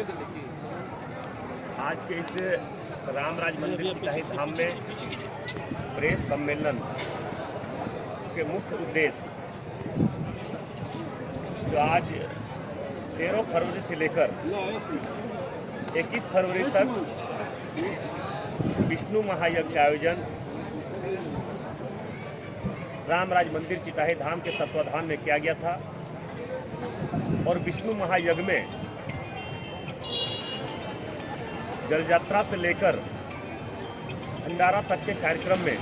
आज के इस रामराज मंदिर चिटाही धाम में प्रेस सम्मेलन के मुख्य उद्देश्य जो आज 13 फरवरी से लेकर 21 फरवरी तक विष्णु महायज्ञ का आयोजन रामराज मंदिर चिटाही धाम के तत्वाधान में किया गया था। और विष्णु महायज्ञ में जल यात्रा से लेकर भंडारा तक के कार्यक्रम में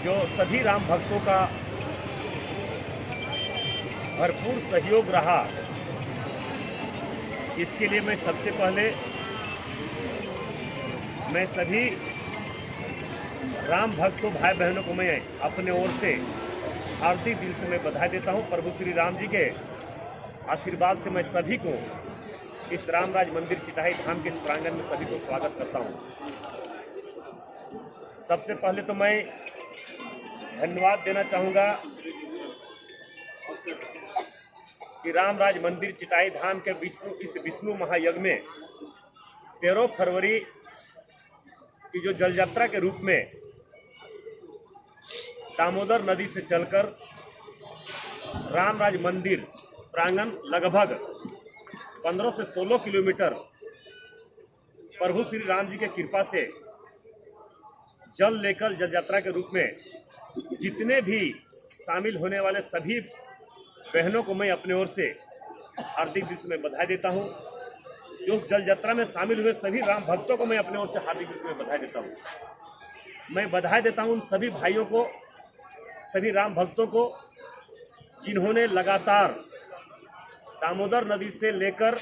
जो सभी राम भक्तों का भरपूर सहयोग रहा, इसके लिए मैं सबसे पहले सभी राम भक्तों भाई बहनों को मैं अपने ओर से हार्दिक दिल से मैं बधाई देता हूं। प्रभु श्री राम जी के आशीर्वाद से मैं सभी को इस रामराज मंदिर चिटाही धाम के इस प्रांगण में सभी को स्वागत करता हूं। सबसे पहले तो मैं धन्यवाद देना चाहूँगा कि रामराज मंदिर चिटाही धाम के इस विष्णु महायज्ञ में 13 फरवरी की जो जल यात्रा के रूप में दामोदर नदी से चलकर रामराज मंदिर प्रांगण लगभग 15 से 16 किलोमीटर प्रभु श्री राम जी के कृपा से जल लेकर जल यात्रा के रूप में जितने भी शामिल होने वाले सभी बहनों को मैं अपने ओर से हार्दिक दिल से मैं बधाई देता हूं। जो जल यात्रा में शामिल हुए सभी राम भक्तों को मैं अपने ओर से हार्दिक दिल से बधाई देता हूं। मैं बधाई देता हूं उन सभी भाइयों को, सभी राम भक्तों को, जिन्होंने लगातार दामोदर नदी से लेकर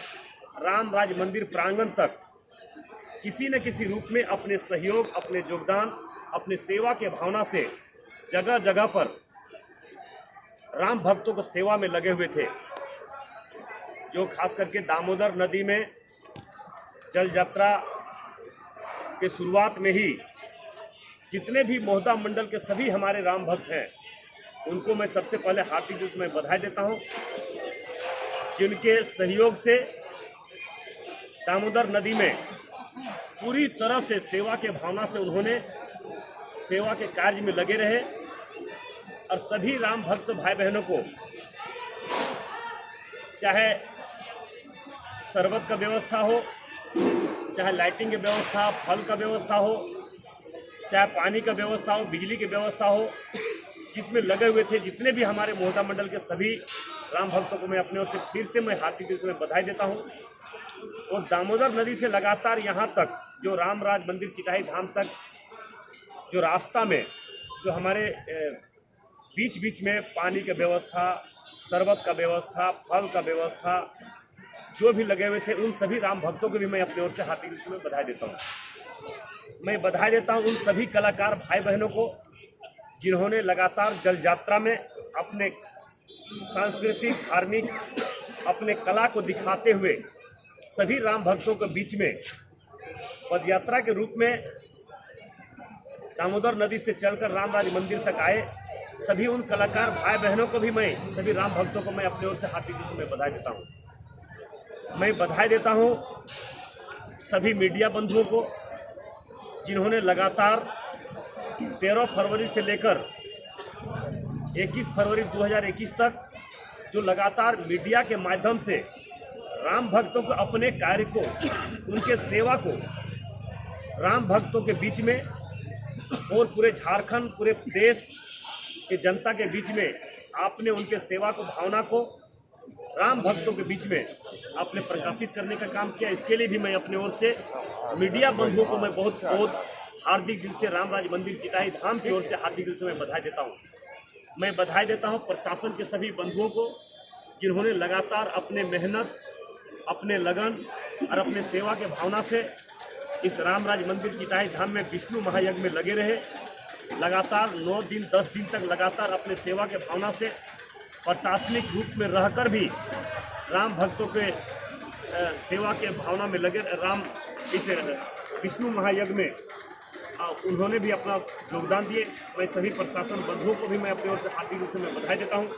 रामराज मंदिर प्रांगण तक किसी न किसी रूप में अपने सहयोग, अपने योगदान, अपने सेवा के भावना से जगह जगह पर राम भक्तों को सेवा में लगे हुए थे। जो खास करके दामोदर नदी में जल यात्रा के शुरुआत में ही जितने भी मोहदा मंडल के सभी हमारे राम भक्त हैं, उनको मैं सबसे पहले हार्दिक दिल से मैं बधाई देता हूं, जिनके सहयोग से दामोदर नदी में पूरी तरह से सेवा के भावना से उन्होंने सेवा के कार्य में लगे रहे। और सभी राम भक्त भाई बहनों को चाहे शरबत का व्यवस्था हो, चाहे लाइटिंग की व्यवस्था, फल का व्यवस्था हो, चाहे पानी का व्यवस्था हो, बिजली की व्यवस्था हो, जिसमें लगे हुए थे जितने भी हमारे मोहदा मंडल के सभी राम भक्तों को मैं अपने ओर से फिर से मैं हार्दिक दिल से मैं बधाई देता हूं। और दामोदर नदी से लगातार यहाँ तक जो रामराज मंदिर चिटाही धाम तक जो रास्ता में जो हमारे बीच बीच में पानी की व्यवस्था, शरबत का व्यवस्था, फल का व्यवस्था जो भी लगे हुए थे, उन सभी राम भक्तों को भी मैं अपने ओर से हार्दिक दिल से मैं बधाई देता हूँ। मैं बधाई देता हूँ उन सभी कलाकार भाई बहनों को, जिन्होंने लगातार जल यात्रा में अपने सांस्कृतिक, धार्मिक, अपने कला को दिखाते हुए सभी राम भक्तों के बीच में पदयात्रा के रूप में दामोदर नदी से चलकर रामराज मंदिर तक आए। सभी उन कलाकार भाई बहनों को भी मैं, सभी राम भक्तों को मैं अपने ओर से हार्दिक दिल से मैं बधाई देता हूँ। मैं बधाई देता हूँ सभी मीडिया बंधुओं को, जिन्होंने लगातार 13 फरवरी से लेकर 21 फरवरी 2021 तक जो लगातार मीडिया के माध्यम से राम भक्तों को अपने कार्य को, उनके सेवा को राम भक्तों के बीच में और पूरे झारखंड, पूरे देश के जनता के बीच में आपने उनके सेवा को, भावना को राम भक्तों के बीच में आपने प्रकाशित करने का काम किया। इसके लिए भी मैं अपने ओर से मीडिया बंधुओं को मैं बहुत बहुत हार्दिक दिल से रामराज मंदिर चिटाही धाम की ओर से हार्दिक दिल से मैं बधाई देता हूँ। मैं बधाई देता हूँ प्रशासन के सभी बंधुओं को, जिन्होंने लगातार अपने मेहनत, अपने लगन और अपने सेवा के भावना से इस रामराज मंदिर चिटाही धाम में विष्णु महायज्ञ में लगे रहे। लगातार 9 दिन 10 दिन तक लगातार अपने सेवा के भावना से प्रशासनिक रूप में रहकर भी राम भक्तों के सेवा के भावना में लगे इस विष्णु महायज्ञ में उन्होंने भी अपना योगदान दिए। मैं सभी प्रशासन बंधुओं को भी मैं अपनी ओर से हार्दिक रूप से मैं बधाई देता हूँ।